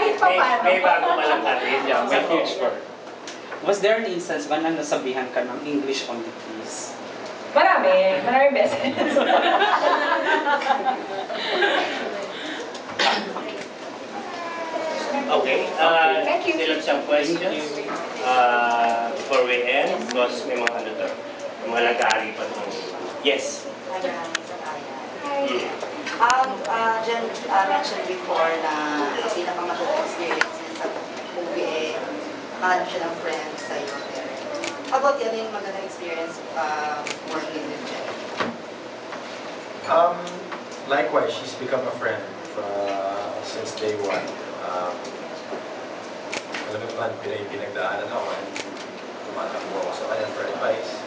Kahit pa paano. May bago palang natin. Yeah, may future. Was there an instance ba na nasabihan ka ng English only please? Maraming beses. Okay. Thank you. Still have some questions before we end. Because may mga ano to. May mga lagari pa to. Yes. Jen mentioned before na ang pinakamagandang experience niya sa movie hanap siya ng friends sa'yo. How about yan yung magandang experience working with Jen? Likewise, she's become a friend since day one. Alam mo naman, pinagdaanan ako and tumatakbo ako sa kanya for advice.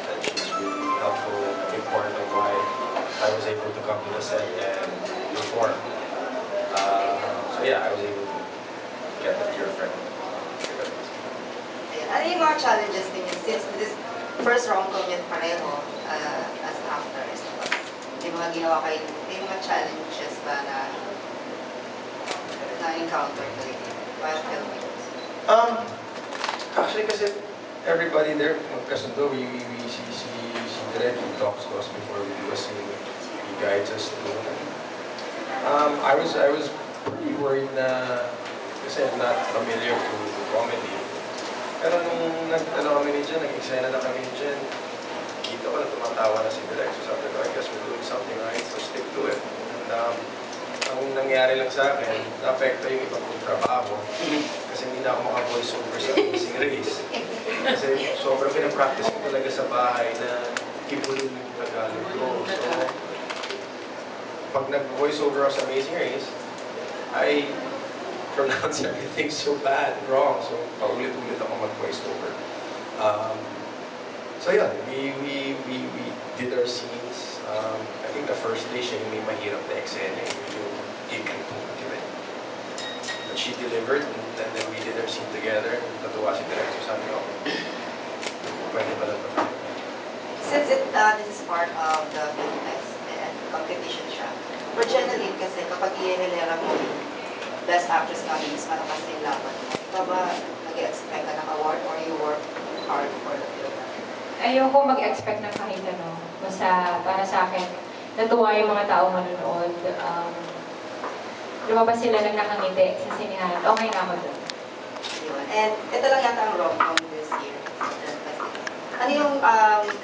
And she's really helpful, a big part of why I was able to come to the set and perform. So yeah, I was able to get a dear friend. Ano yung mga challenges ninyo since this first rom-com yun pareho as actors? May mga ginawa kayo, may mga challenges ba na na-encounter kayo while filming? Actually, kasi everybody there, magkasundo, we directly talks to us before we do a scene. He guides us through. I was pretty worried na kasi I'm not familiar to comedy. Pero nung kami ni Jen, nag-eksena na kami ni Jen, kita ko na tumatawa na si Direk. So sabi ko, I guess we're doing something right, so stick to it. And ang nangyari lang sa akin, na-apekto yung ibang kong trabaho. Kasi hindi na ako maka-voice over sa Amazing Race. Kasi sobrang pinapractice ko talaga sa bahay na kibulin yung Tagalog ko. So, pag nag-voice over ako sa Amazing Race, I pronounce everything so bad and wrong. So, paulit-ulit ako mag-voice over. So yeah, we did our scenes. I think the first day siya yung may mahirap na eksena, yung ikli po given. But she delivered, and then we did our scene together. Natuwa si Director, sabi ko, pwede pala ito. Since this is part of the film fest and competition siya, for Jeneline kasi kapag i-hilera mo Best Actress nominees, ano kasi yung laban? Ikaw ba nag-expect ka ng award or you work hard for the film? Ayoko mag-expect ng kahit ano. Basta para sa akin, natuwa yung mga tao manonood. Lumabas sila ng nakangiti sa sinihan. Okay na ako doon. And ito lang yata ang rom-com this year. Ano yung,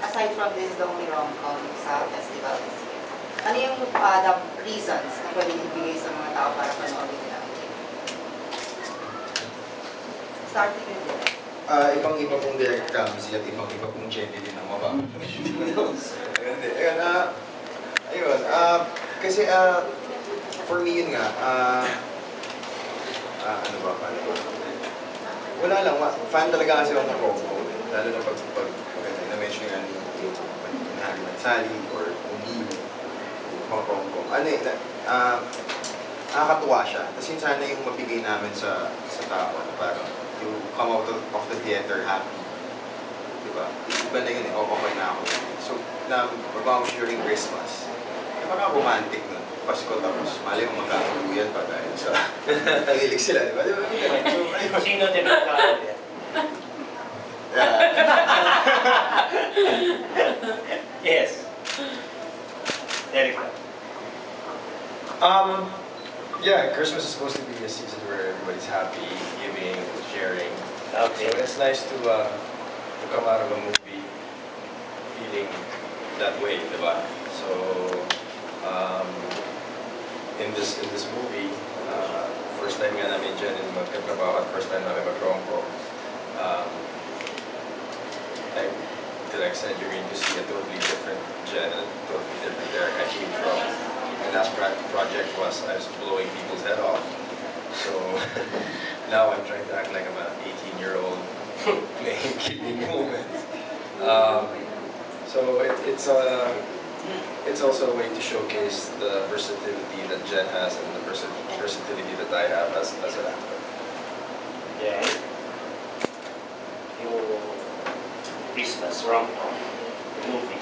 aside from this, the only rom-com sa festival this year, ano yung the reasons na pwede ibigay sa mga tao para panoorin nila? Starting with it. Ibang-iba pong direct Ramsey at ibang-iba pong Jenny din ang mababa. Ayun, kasi for me yun nga, ano ba, wala lang, fan talaga kasi ako ng rom-com. Lalo na pag na-mention nga ni Harry Mansali or O'Neill, mga rom-com. Nakakatuwa siya. Kasi sana yung mabigay namin sa tao, parang you come out of the theater happy. Diba? Iba na yun eh, okay na ako. So, mag-bounce during Christmas. Napaka-romantic na. Pasko tapos, mali yung magkakuluyan pa dahil sa nagilig sila, diba? Sino din magkakuluyan? Yes. Derek. Yeah, Christmas is supposed to be a season where everybody's happy, giving, sharing. Okay. So it's nice to come out of a movie feeling that way, diba? So in this movie, first time nga namin dyan magkatrabaho at first time namin mag-rom-com. Like Direk said, you're going to see a totally different Jen, a totally different Derek I came from. My last project was I was blowing people's head off. So now I'm trying to act like I'm an 18-year-old playing killing moments. So it's also a way to showcase the versatility that Jen has and the versatility that I have as an actor. Yeah. Yung Christmas rom-com movie.